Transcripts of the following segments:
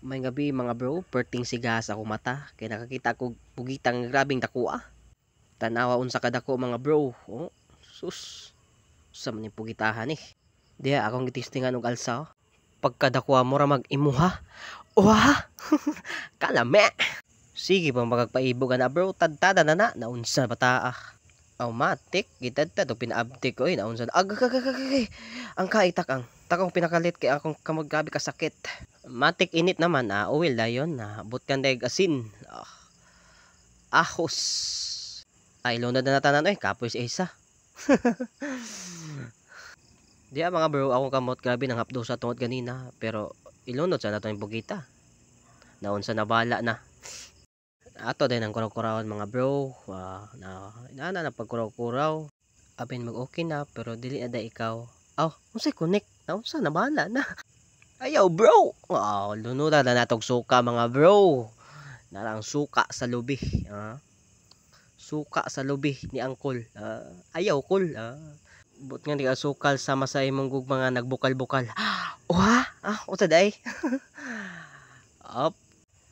May gabi mga bro, perting sigas ako mata. Kaya nakakita ko bugitang grabing dakua. Tanawa unsa kadako mga bro. Oh, sus. Sa man yung pugitahan eh. Diya akong gitistingan og alsa. Pagkadakwa mo ra mag-imuha. Wah! Kalame! Sige pa magagpaibog na bro. Tadtada na naunsa bata ah. Matik, gitadtad o pinaabtik ko eh, naunsan, agagagagagay, ang kaitak ang, takong pinakalit kay akong kamag gabi kasakit. Matik init naman, uwil dayon, butkan daig asin, ahos, ay lunod na natanan, kapoy si isa. Diya mga bro, akong kamot grabe nang hapdo sa tungod ganina, pero ilunod sa nato yung bugita, naunsa na bala na. Ato din ang kuraw-kurawon mga bro, inaana na pagkuraw-kuraw, apin mag-okay na, pero dili na da ikaw. Unsay connect, naunsa na bahala na. Ayaw bro, lunuda na natog suka mga bro, narang suka sa lubi, suka sa lubi ni angkol, ayaw kol, but nga di ka sukal sama sa imong gug mga nagbukal-bukal. Unsa day?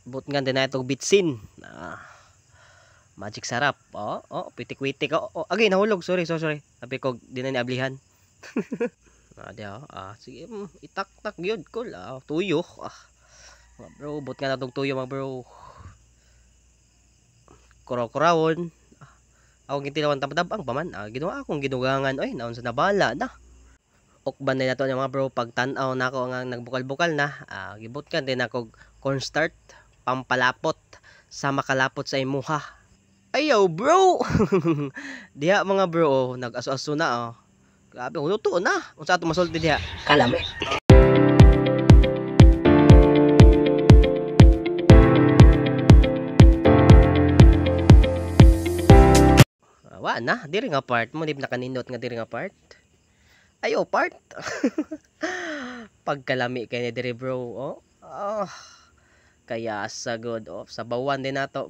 But nga din na itong bitsin. Magic sarap. Pitik-witik. Agay, nahulog. Sorry. Sabi ko, di na niablihan. Sige, itak-tak yun. Cool. Tuyo. Bro, but nga na itong tuyo mga bro. Kuraw-kurawon. Ako gintinawan tamadabang paman. Ginawa akong ginugangan. Naon sa nabala na. Ukban na nato mga bro. Pag tanaw na ako nga nagbukal-bukal na. Gibot ka din ako cornstarch. Pampalapot sa makalapot sa imuha. Ayaw bro. Diha mga bro, nag-aso-aso na Grabe, totoo na. Unsa ato masulti diha? Kalame. Na, diri nga part mo, di nakanindot nga diri nga part. Ayaw part. Pagkalami kay ni diri bro, kaya sagod sa bawan din nato.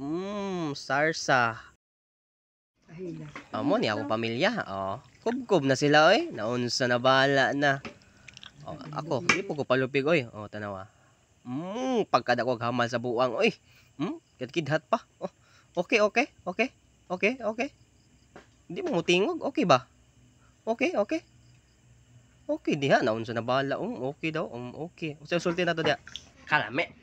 Sarsa. Amo ni akong pamilya. Kubkob na sila naunsa na bala na. Ako di po ko palupig tanawa. Pagkadako hamal sa buang kidhat pa. Okay. Hindi mo mutingog, okay ba? Okay. Okay diha naunsa na bala. Okay daw. Okay. Usa sulti na to diha. Kalame.